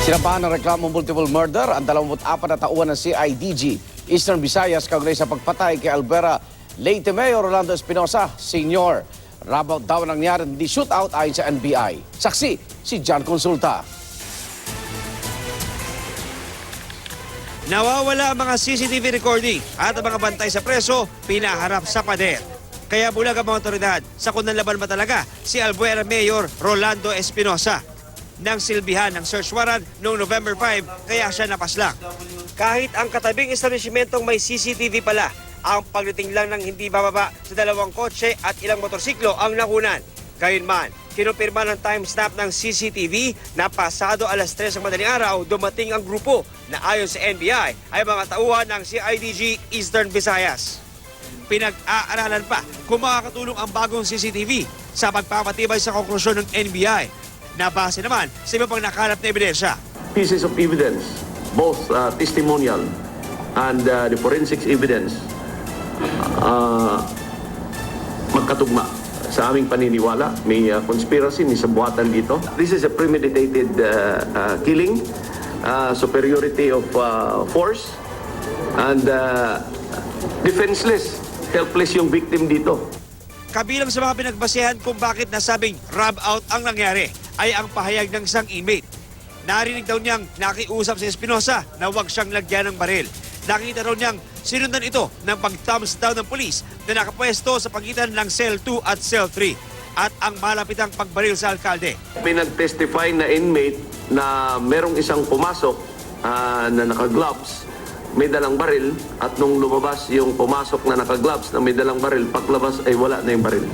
Sinabahan ng reklamong multiple murder ang 24 na tauhan ng CIDG Eastern Visayas kaugnay sa pagpatay kay Albuera Leyte Mayor Rolando Espinosa Sr. Rabaw daw nangyari di shootout ayon sa NBI. Saksi si John Consulta. Nawawala ang mga CCTV recording at ang mga bantay sa preso pinaharap sa pader. Kaya bulag ang mga otoridad sa kung nanlaban ba talaga si Albuera Mayor Rolando Espinosa. Nang silbihan ng search warrant noong November 5 kaya siya napaslang. Kahit ang katabing establishmentong may CCTV pala, ang pagdating lang ng hindi bababa sa dalawang kotse at ilang motorsiklo ang nakunan. Gayunman, kinumpirma ng timestamp ng CCTV na pasado alas 3 ng madaling araw dumating ang grupo na ayon sa NBI ay mga tauhan ng CIDG Eastern Visayas. Pinag-aaralan pa kung makakatulong ang bagong CCTV sa pagpapatibay sa konklusyon ng NBI na base naman sa iba pang nakalap na ebidensya. Pieces of evidence, both testimonial and the forensics evidence, magkatugma. Sa aming paniniwala, may conspiracy, may sabuatan dito. This is a premeditated killing, superiority of force, and defenseless, helpless yung victim dito. Kabilang sa mga pinagbasehan kung bakit nasabing rob out ang nangyari ay ang pahayag ng isang inmate. Narinig daw niyang nakiusap si Espinosa na huwag siyang lagyan ng baril. Nakita raw niyang sinundan ito ng pag-thumbs down ng pulis na nakapwesto sa pagitan ng Cell 2 at Cell 3 at ang malapitang pagbaril sa alkalde. May nag-testify na inmate na merong isang pumasok na naka-gloves, may dalang baril, at nung lumabas yung pumasok na naka-gloves na may dalang baril, paglabas ay wala na yung baril.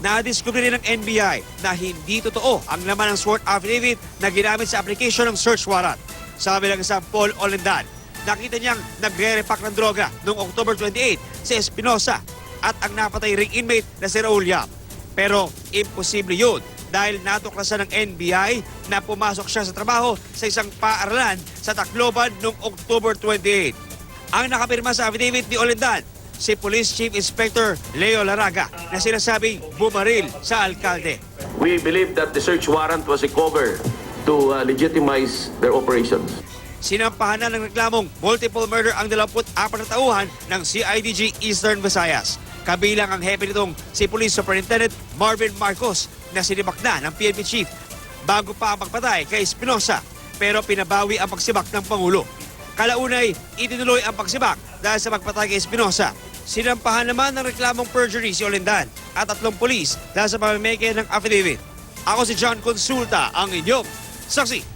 Nadiskubre rin ng NBI na hindi totoo ang laman ng sworn affidavit na ginamit sa application ng search warrant. Sabi ng isang Paul Olendan, nakita niyang nagre-repack ng droga noong October 28 si Espinosa at ang napatay ring inmate na si Raul Yap. Pero imposible yun dahil natuklasan ng NBI na pumasok siya sa trabaho sa isang paaralan sa Tacloban noong October 28. Ang nakapirma sa affidavit ni Olendan, si Police Chief Inspector Leo Laraga na sinasabing bumaril sa alkalde. We believe that the search warrant was a cover to legitimize their operations. Sinampahan na ng reklamong multiple murder ang 24 na tauhan ng CIDG Eastern Visayas. Kabilang ang hepe nitong si Police Superintendent Marvin Marcos na sinibak na ng PNP Chief bago pa ang pagpatay kay Espinosa pero pinabawi ang pagsibak ng Pangulo. Kalaunay, itinuloy ang pagsibak dahil sa pagpatay kay Espinosa. Sinampahan naman ng reklamong perjury si Olendan at 3 pulis dahil sa pamameke ng affidavit. Ako si John Consulta, ang inyong saksi.